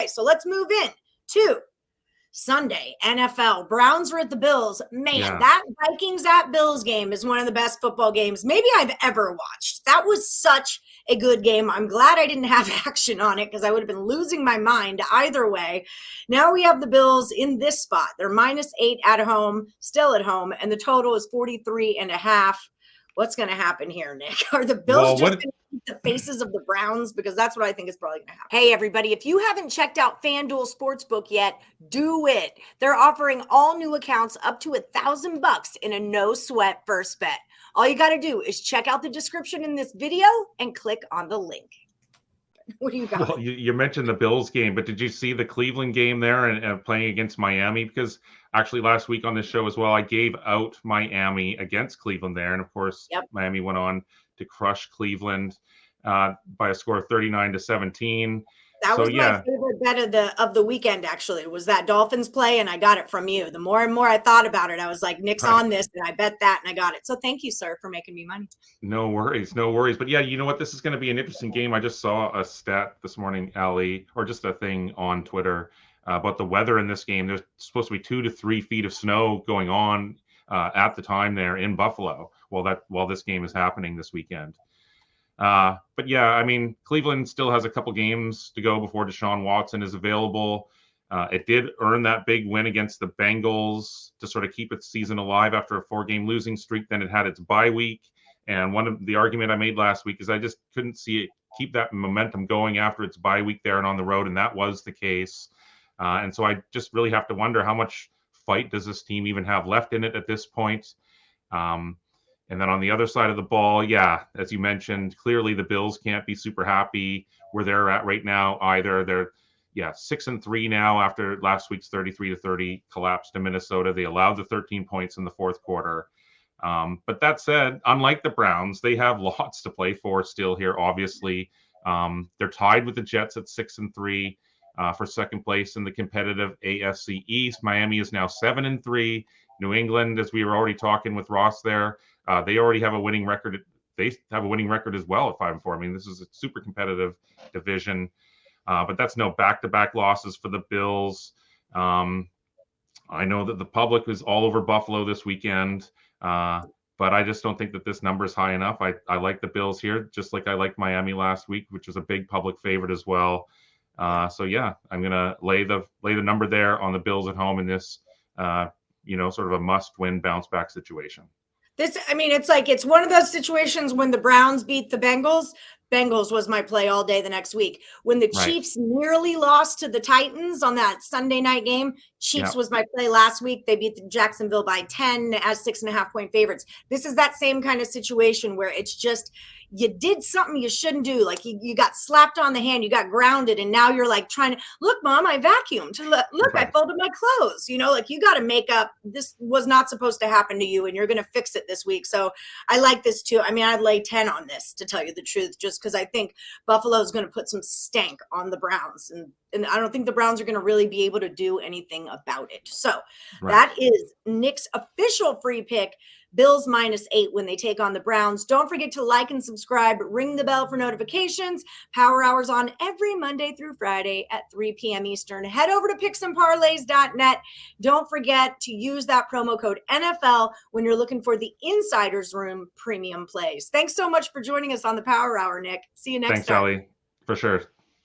so let's move in to Sunday, NFL. Browns were at the Bills. Man, that Vikings at Bills game is one of the best football games maybe I've ever watched. That was such a good game. I'm glad I didn't have action on it because I would have been losing my mind either way. Now we have the Bills in this spot. They're -8 at home, still at home, and the total is 43.5. What's going to happen here, Nick? Are the Bills just going to keep the faces of the Browns? Because that's what I think is probably going to happen. Hey, everybody, if you haven't checked out FanDuel Sportsbook yet, do it. They're offering all new accounts up to $1,000 in a no-sweat first bet. All you got to do is check out the description in this video and click on the link. What do you got? Well, you mentioned the Bills game, but did you see the Cleveland game there and playing against Miami? Because actually last week on this show as well, I gave out Miami against Cleveland there. And of course, Miami went on to crush Cleveland by a score of 39-17. That was my favorite bet of the weekend, actually, was that Dolphins play, and I got it from you. The more and more I thought about it, I was like, Nick's on this, and I bet that, and I got it. So thank you, sir, for making me money. No worries, no worries. But yeah, you know what? This is going to be an interesting game. I just saw a stat this morning, Allie, or just a thing on Twitter about the weather in this game. There's supposed to be 2 to 3 feet of snow going on at the time there in Buffalo while this game is happening this weekend. But yeah, I mean, Cleveland still has a couple games to go before Deshaun Watson is available. It did earn that big win against the Bengals to sort of keep its season alive after a 4-game losing streak. Then it had its bye week. And one of the argument I made last week is I just couldn't see it keep that momentum going after its bye week there and on the road. And that was the case. And so I just really have to wonder how much fight does this team even have left in it at this point? And then on the other side of the ball, yeah, as you mentioned, clearly the Bills can't be super happy where they're at right now either. They're 6-3 now after last week's 33-30 collapse to Minnesota. They allowed the 13 points in the fourth quarter. But that said, unlike the Browns, they have lots to play for still here, obviously. They're tied with the Jets at 6-3 for second place in the competitive AFC East. Miami is now 7-3. New England, as we were already talking with Ross there, they already have a winning record. They have a winning record as well at 5-4. I mean, this is a super competitive division, but that's no back-to-back losses for the Bills. I know that the public is all over Buffalo this weekend, but I just don't think that this number is high enough. I like the Bills here, just like I liked Miami last week, which was a big public favorite as well. So yeah, I'm gonna lay the number there on the Bills at home in this, sort of a must-win bounce-back situation. It's one of those situations when the Browns beat the Bengals. Bengals was my play all day the next week. When the Chiefs nearly lost to the Titans on that Sunday night game, Chiefs was my play last week. They beat Jacksonville by 10 as 6.5-point favorites. This is that same kind of situation where it's just you did something you shouldn't do. Like you got slapped on the hand, you got grounded, and now you're like trying to, look, Mom, I vacuumed. Look, I folded my clothes. You got to make up. This was not supposed to happen to you, and you're going to fix it this week. So I like this too. I mean, I'd lay 10 on this, to tell you the truth, just because I think Buffalo is going to put some stank on the Browns. And I don't think the Browns are going to really be able to do anything about it. So that is Nick's official free pick. Bills -8 when they take on the Browns. Don't forget to like and subscribe. Ring the bell for notifications. Power Hours on every Monday through Friday at 3 p.m. Eastern. Head over to picksandparlays.net. Don't forget to use that promo code NFL when you're looking for the Insiders Room premium plays. Thanks so much for joining us on the Power Hour, Nick. See you next time. Thanks, Allie. For sure.